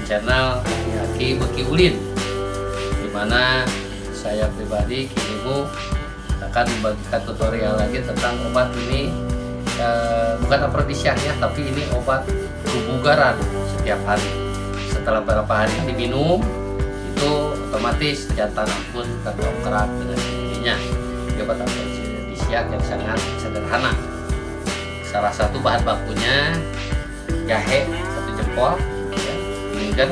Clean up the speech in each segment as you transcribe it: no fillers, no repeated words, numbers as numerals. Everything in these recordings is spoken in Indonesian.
channel Aki Beki Ulin, dimana saya pribadi Kinimu akan membagikan tutorial lagi tentang obat ini. Bukan afrodisiak ya, tapi ini obat kebugaran setiap hari. Setelah beberapa hari diminum, itu otomatis jantan pun terdongkrak dengan sendirinya. Ini obat afrodisiak yang sangat sederhana. Salah satu bahan bakunya jahe 1 jempol, ya, vinegar,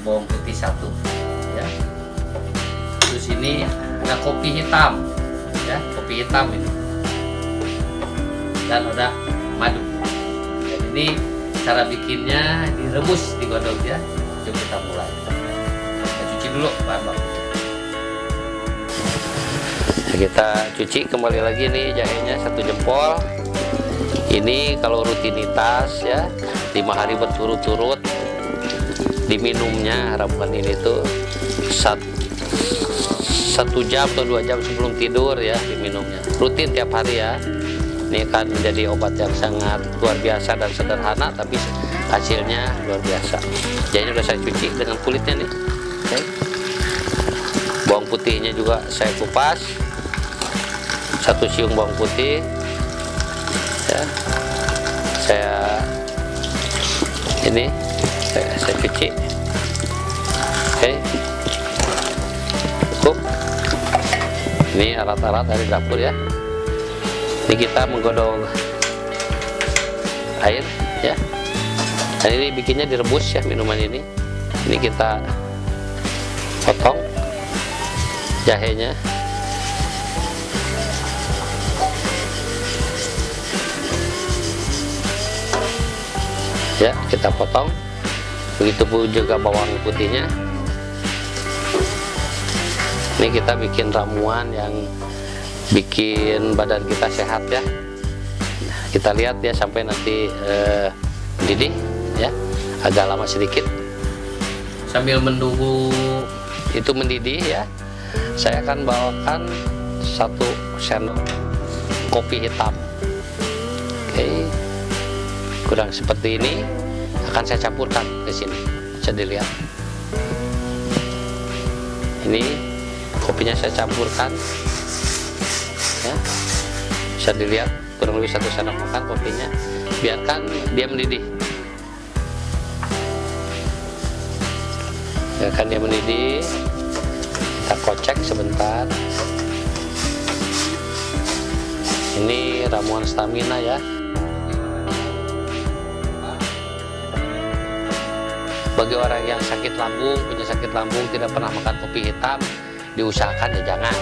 bawang putih 1, ya. Terus ini ada kopi hitam, ya, kopi hitam ini, dan ada madu. Dan ini cara bikinnya direbus, digodok ya. Yuk kita mulai. Kita cuci dulu bahan baku. Nah, kita cuci kembali lagi nih jahenya 1 jempol. Ini kalau rutinitas ya 5 hari berturut-turut diminumnya ramuan ini tuh 1 jam atau 2 jam sebelum tidur ya diminumnya, rutin tiap hari ya. Ini akan menjadi obat yang sangat luar biasa dan sederhana, tapi hasilnya luar biasa. Jadi udah saya cuci dengan kulitnya nih. Oke. Bawang putihnya juga saya kupas, 1 siung bawang putih ya. Saya cuci. Oke. Cukup. Ini alat-alat dari dapur ya. Ini kita menggodok air ya. Dan ini bikinnya direbus ya minuman ini. Ini kita potong jahenya. Ya, kita potong. Begitupun juga bawang putihnya. Ini kita bikin ramuan yang bikin badan kita sehat ya. Nah, kita lihat ya sampai nanti mendidih ya, agak lama sedikit. Sambil menunggu itu mendidih ya, saya akan bawakan 1 sendok kopi hitam. Oke. Kurang seperti ini akan saya campurkan ke sini. Bisa dilihat. Ini kopinya saya campurkan. Ya. Bisa dilihat kurang lebih 1 sendok makan kopinya. Biarkan dia mendidih. Biarkan dia mendidih. Kita kocek sebentar. Ini ramuan stamina ya. Bagi orang yang sakit lambung, punya sakit lambung, tidak pernah makan kopi hitam, diusahakan ya jangan.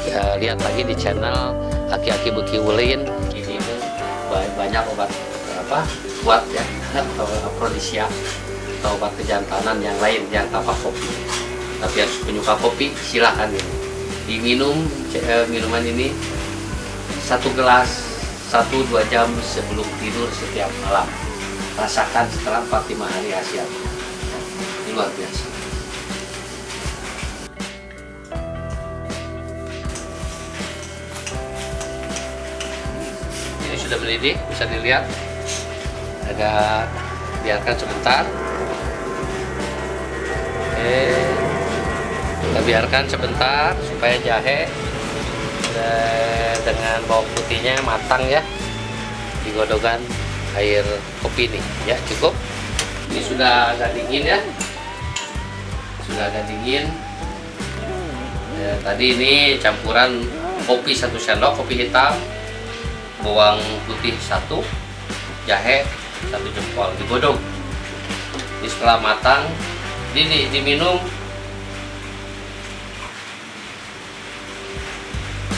Ya, lihat lagi di channel Aki Beki Ulin. Ini banyak obat buat ya, atau afrodisiak atau obat kejantanan yang lain yang tanpa kopi. Tapi yang penyuka kopi silahkan ini diminum. Minuman ini 1 gelas 1-2 jam sebelum tidur setiap malam. Rasakan setelah 45 hari hasil. Ini luar biasa. Ini sudah mendidih, bisa dilihat. Agak biarkan sebentar. Oke. Kita biarkan sebentar supaya jahe dengan bawang putihnya matang ya. Digodokkan air kopi ini ya, cukup. Ini sudah agak dingin ya, sudah agak dingin ya. Tadi ini campuran kopi 1 sendok kopi hitam, bawang putih 1, jahe 1 jempol, digodok. Ini setelah matang ini diminum.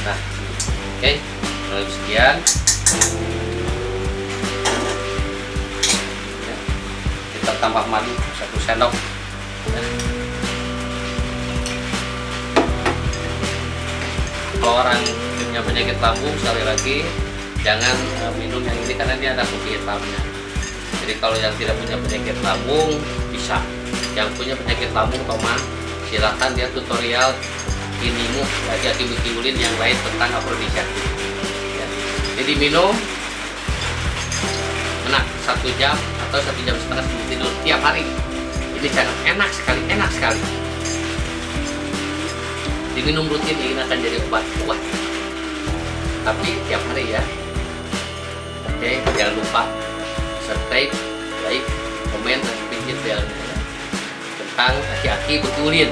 Nah, oke, sekian. Kita tambah madu 1 sendok. Kalau orang punya penyakit lambung, sekali lagi jangan minum yang ini karena dia ada kopi hitamnya. Jadi kalau yang tidak punya penyakit lambung bisa. Yang punya penyakit lambung silahkan lihat tutorial Kinimu Aki Beki Ulin yang lain tentang afrodisiak. Ya. Jadi minum enak 1 jam atau 1,5 jam sebelum tidur tiap hari. Ini sangat enak sekali. Diminum rutin ini akan jadi obat kuat. Tapi tiap hari ya. Oke, jangan lupa subscribe, like, komen, dan pijit belnya tentang aki-aki betulin.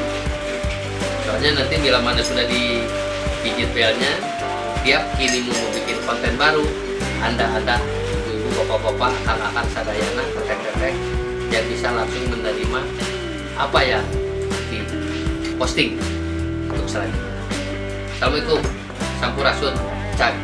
Soalnya nanti bila mana sudah dipijit belnya, tiap kini mau bikin konten baru, Anda ada ibu-ibu, bapak-bapak, akang-akang, sadayana, teteh-teteh yang bisa langsung menerima apa ya di posting untuk selanjutnya. Assalamualaikum, sampurasun, cak.